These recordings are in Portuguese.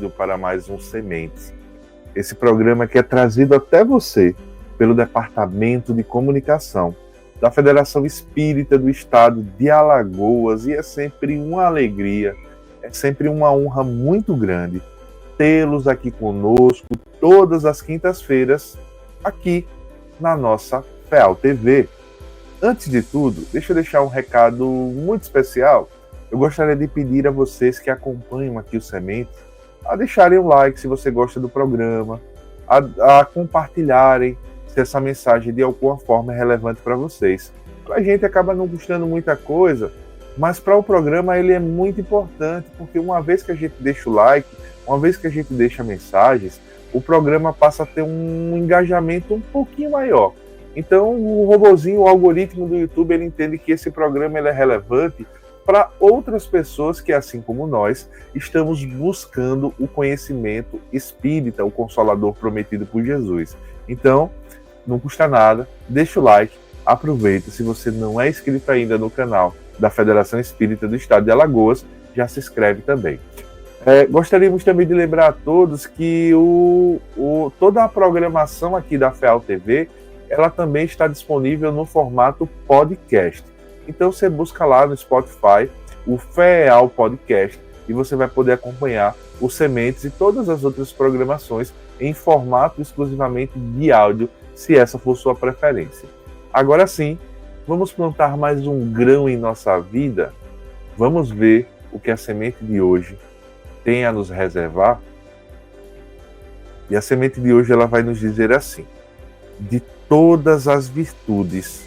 bem-vindo para mais um Sementes. Esse programa que é trazido até você pelo Departamento de Comunicação da Federação Espírita do Estado de Alagoas, e é sempre uma alegria, é sempre uma honra muito grande tê-los aqui conosco todas as quintas-feiras, aqui na nossa FEAL TV. Antes de tudo, deixa eu deixar um recado muito especial. Eu gostaria de pedir a vocês que acompanham aqui o Sementes a deixarem um like se você gosta do programa, a compartilharem se essa mensagem de alguma forma é relevante para vocês. Para a gente acaba não custando muita coisa, mas para o programa ele é muito importante, porque uma vez que a gente deixa o like, uma vez que a gente deixa mensagens, o programa passa a ter um engajamento um pouquinho maior. Então o robozinho, o algoritmo do YouTube, ele entende que esse programa ele é relevante para outras pessoas que, assim como nós, estamos buscando o conhecimento espírita, o Consolador prometido por Jesus. Então, não custa nada, deixa o like, aproveita. Se você não é inscrito ainda no canal da Federação Espírita do Estado de Alagoas, já se inscreve também. Gostaríamos também de lembrar a todos que toda a programação aqui da FEAL TV, ela também está disponível no formato podcast. Então você busca lá no Spotify o FEAL Podcast e você vai poder acompanhar os Sementes e todas as outras programações em formato exclusivamente de áudio, se essa for sua preferência. Agora sim, vamos plantar mais um grão em nossa vida? Vamos ver o que a semente de hoje tem a nos reservar? E a semente de hoje ela vai nos dizer assim: de todas as virtudes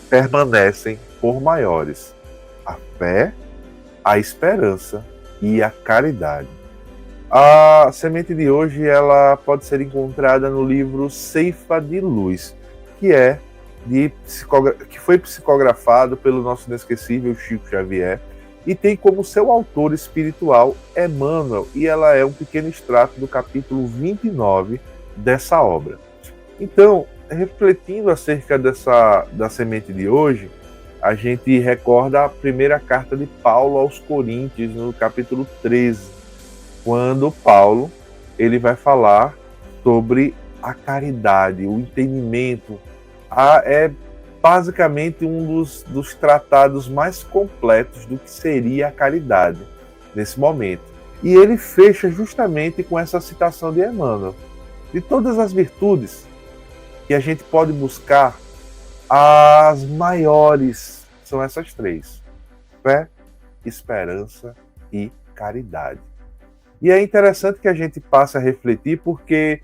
permanecem por maiores a fé, a esperança e a caridade. A semente de hoje ela pode ser encontrada no livro Ceifa de Luz, que foi psicografado pelo nosso inesquecível Chico Xavier e tem como seu autor espiritual Emmanuel, e ela é um pequeno extrato do capítulo 29 dessa obra. Então, refletindo acerca da semente de hoje, a gente recorda a primeira carta de Paulo aos Coríntios, no capítulo 13, quando Paulo ele vai falar sobre a caridade, o entendimento. É basicamente um dos tratados mais completos do que seria a caridade nesse momento. E ele fecha justamente com essa citação de Emmanuel. De todas as virtudes que a gente pode buscar, as maiores são essas três: fé, esperança e caridade. E é interessante que a gente passe a refletir, porque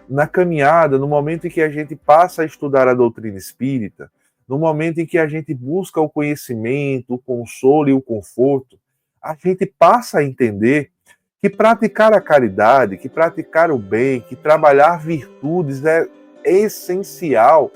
na caminhada, no momento em que a gente passa a estudar a doutrina espírita, no momento em que a gente busca o conhecimento, o consolo e o conforto, a gente passa a entender que praticar a caridade, que praticar o bem, que trabalhar virtudes é essencial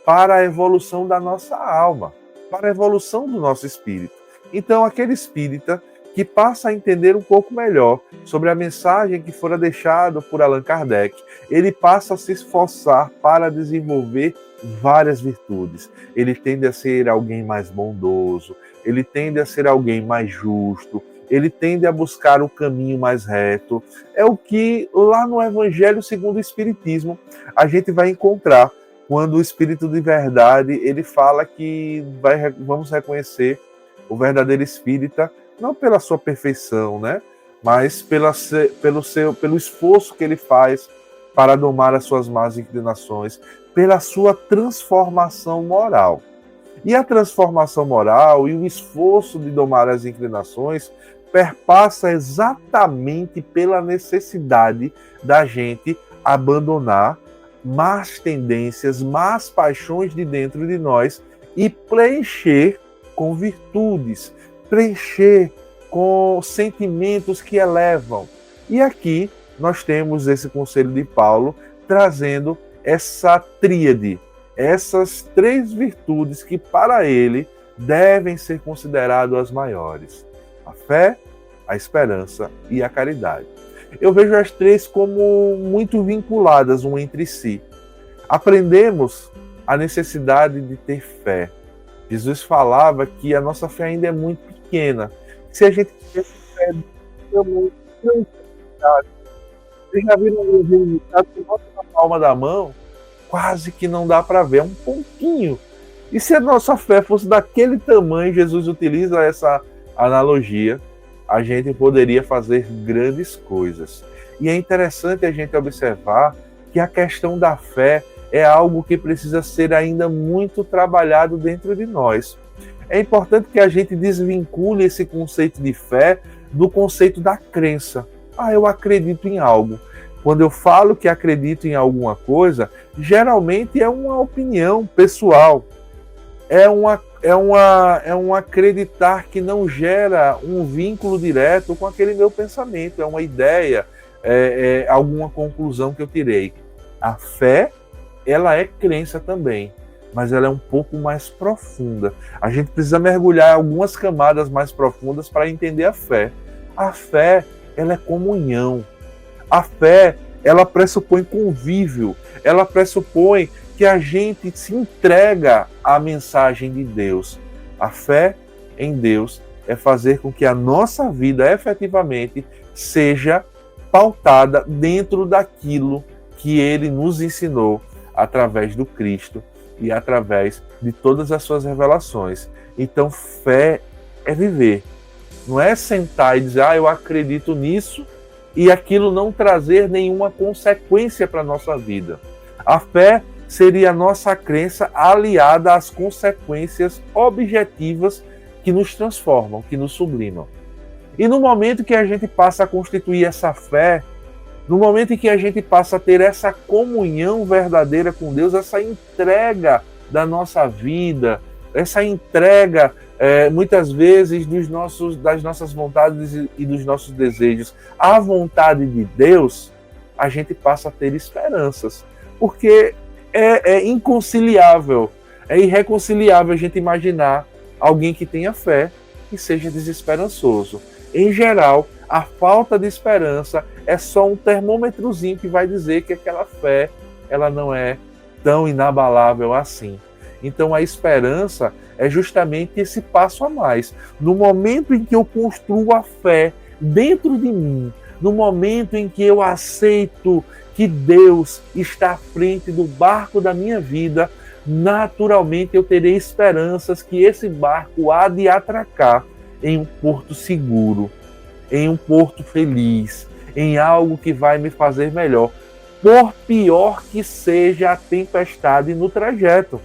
para a evolução da nossa alma, para a evolução do nosso espírito. Então, aquele espírita que passa a entender um pouco melhor sobre a mensagem que fora deixada por Allan Kardec, ele passa a se esforçar para desenvolver várias virtudes. Ele tende a ser alguém mais bondoso, ele tende a ser alguém mais justo, ele tende a buscar o caminho mais reto. É o que lá no Evangelho segundo o Espiritismo a gente vai encontrar quando o Espírito de Verdade ele fala que vamos reconhecer o verdadeiro espírita não pela sua perfeição, né? Mas pelo esforço que ele faz para domar as suas más inclinações, pela sua transformação moral. E a transformação moral e o esforço de domar as inclinações perpassa exatamente pela necessidade da gente abandonar más tendências, más paixões de dentro de nós e preencher com virtudes, preencher com sentimentos que elevam. E aqui nós temos esse conselho de Paulo trazendo essa tríade, essas três virtudes que para ele devem ser consideradas as maiores: a fé, a esperança e a caridade. Eu vejo as três como muito vinculadas uma entre si. Aprendemos a necessidade de ter fé. Jesus falava que a nossa fé ainda é muito pequena. Se a gente tivesse fé, Vocês já viram um desenho limitado que bota na palma da mão? Quase que não dá para ver, é um pontinho. E se a nossa fé fosse daquele tamanho, Jesus utiliza essa analogia, a gente poderia fazer grandes coisas. E é interessante a gente observar que a questão da fé é algo que precisa ser ainda muito trabalhado dentro de nós. É importante que a gente desvincule esse conceito de fé do conceito da crença. Eu acredito em algo. Quando eu falo que acredito em alguma coisa, geralmente é uma opinião pessoal. É um acreditar que não gera um vínculo direto com aquele meu pensamento. É uma ideia, alguma conclusão que eu tirei. A fé, ela é crença também, mas ela é um pouco mais profunda. A gente precisa mergulhar em algumas camadas mais profundas para entender a fé. A fé, ela é comunhão. A fé, ela pressupõe convívio. Ela pressupõe que a gente se entrega à mensagem de Deus. A fé em Deus é fazer com que a nossa vida efetivamente seja pautada dentro daquilo que Ele nos ensinou através do Cristo e através de todas as suas revelações. Então, fé é viver. Não é sentar e dizer, eu acredito nisso, e aquilo não trazer nenhuma consequência para a nossa vida. A fé seria a nossa crença aliada às consequências objetivas que nos transformam, que nos sublimam. E no momento que a gente passa a constituir essa fé, no momento em que a gente passa a ter essa comunhão verdadeira com Deus, essa entrega da nossa vida, essa entrega, muitas vezes, das nossas vontades e dos nossos desejos à vontade de Deus, a gente passa a ter esperanças. Porque é inconciliável, é irreconciliável a gente imaginar alguém que tenha fé e seja desesperançoso. Em geral, a falta de esperança é só um termômetrozinho que vai dizer que aquela fé ela não é tão inabalável assim. Então a esperança é justamente esse passo a mais. No momento em que eu construo a fé dentro de mim, no momento em que eu aceito que Deus está à frente do barco da minha vida, naturalmente eu terei esperanças que esse barco há de atracar em um porto seguro, em um porto feliz, em algo que vai me fazer melhor, por pior que seja a tempestade no trajeto.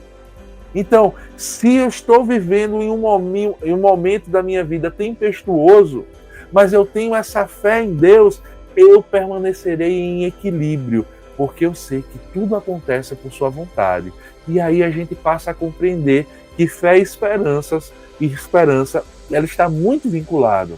Então, se eu estou vivendo em um momento da minha vida tempestuoso, mas eu tenho essa fé em Deus, eu permanecerei em equilíbrio, porque eu sei que tudo acontece por sua vontade. E aí a gente passa a compreender que fé e esperança, ela está muito vinculada.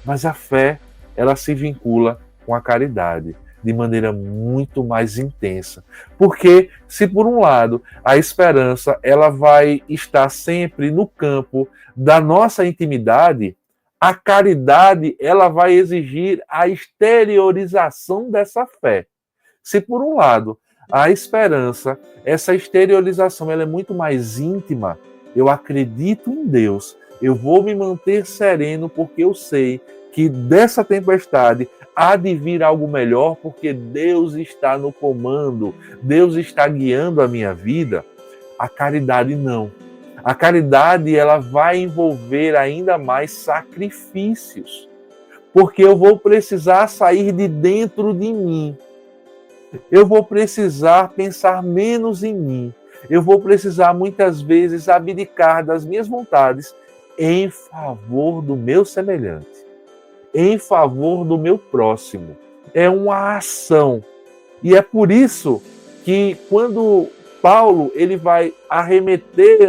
Mas a fé, ela se vincula com a caridade de maneira muito mais intensa. Porque se por um lado a esperança ela vai estar sempre no campo da nossa intimidade, a caridade ela vai exigir a exteriorização dessa fé. Se por um lado a esperança, essa exteriorização ela é muito mais íntima, eu acredito em Deus, eu vou me manter sereno porque eu sei que dessa tempestade há de vir algo melhor, porque Deus está no comando, Deus está guiando a minha vida. A caridade não. A caridade ela vai envolver ainda mais sacrifícios, porque eu vou precisar sair de dentro de mim. Eu vou precisar pensar menos em mim. Eu vou precisar muitas vezes abdicar das minhas vontades em favor do meu semelhante, em favor do meu próximo. É uma ação. E é por isso que quando Paulo ele vai arremeter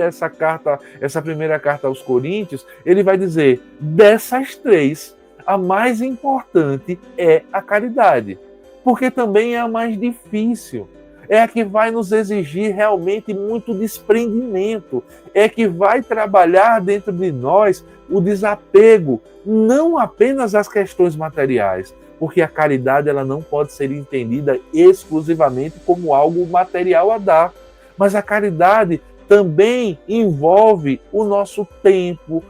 essa primeira carta aos Coríntios, ele vai dizer, dessas três, a mais importante é a caridade, porque também é a mais difícil. É a que vai nos exigir realmente muito desprendimento, é que vai trabalhar dentro de nós o desapego, não apenas às questões materiais, porque a caridade ela não pode ser entendida exclusivamente como algo material a dar, mas a caridade também envolve o nosso tempo,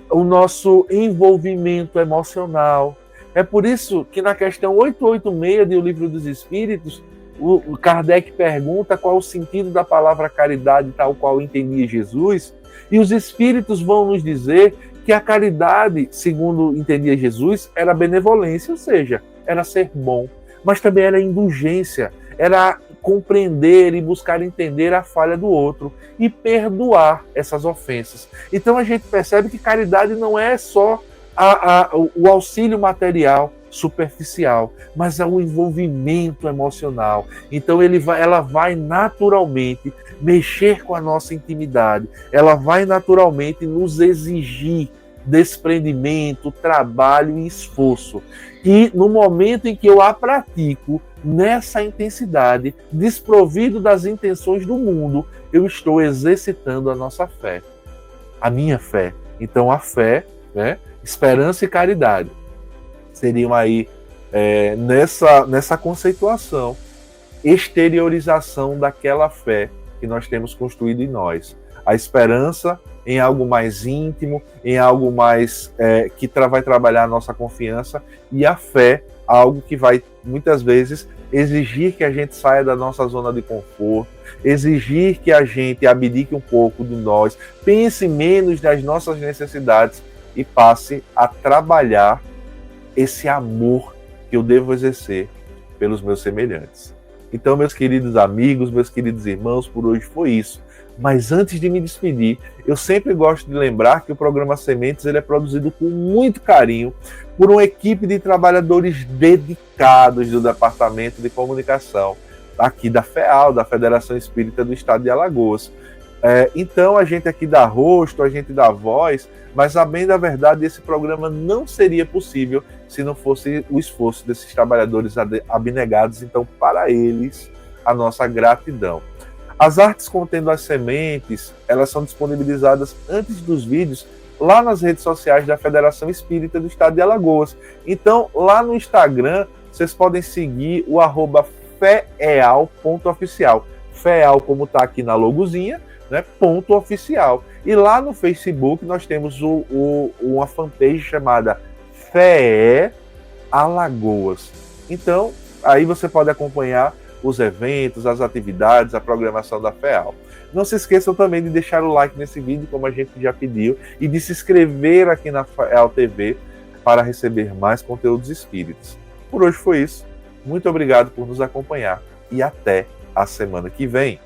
o nosso envolvimento emocional. É por isso que na questão 886 do Livro dos Espíritos, o Kardec pergunta qual o sentido da palavra caridade tal qual entendia Jesus, e os Espíritos vão nos dizer que a caridade, segundo entendia Jesus, era benevolência, ou seja, era ser bom, mas também era indulgência, era compreender e buscar entender a falha do outro e perdoar essas ofensas. Então a gente percebe que caridade não é só o auxílio material superficial, mas é o envolvimento emocional. Então ela vai naturalmente mexer com a nossa intimidade, ela vai naturalmente nos exigir desprendimento, trabalho e esforço. E no momento em que eu a pratico nessa intensidade, desprovido das intenções do mundo, eu estou exercitando a nossa fé, a minha fé. Então a fé, né, esperança e caridade seriam aí nessa conceituação, exteriorização daquela fé que nós temos construído em nós. A esperança em algo mais íntimo, em algo mais que vai trabalhar a nossa confiança, e a fé, algo que vai, muitas vezes, exigir que a gente saia da nossa zona de conforto, exigir que a gente abdique um pouco de nós, pense menos nas nossas necessidades e passe a trabalhar esse amor que eu devo exercer pelos meus semelhantes. Então, meus queridos amigos, meus queridos irmãos, por hoje foi isso. Mas antes de me despedir, eu sempre gosto de lembrar que o programa Sementes ele é produzido com muito carinho por uma equipe de trabalhadores dedicados do Departamento de Comunicação aqui da FEAL, da Federação Espírita do Estado de Alagoas. Então a gente aqui dá rosto, a gente dá voz, mas a bem da verdade esse programa não seria possível se não fosse o esforço desses trabalhadores abnegados. Então, para eles, a nossa gratidão. As artes contendo as sementes, elas são disponibilizadas antes dos vídeos lá nas redes sociais da Federação Espírita do Estado de Alagoas. Então, lá no Instagram, vocês podem seguir o @feal.oficial. Feal, como está aqui na logozinha, né, .oficial. E lá no Facebook nós temos uma fanpage chamada FEE Alagoas. Então, aí você pode acompanhar os eventos, as atividades, a programação da FEAL. Não se esqueçam também de deixar o like nesse vídeo, como a gente já pediu, e de se inscrever aqui na FEAL TV para receber mais conteúdos espíritas. Por hoje foi isso. Muito obrigado por nos acompanhar e até a semana que vem.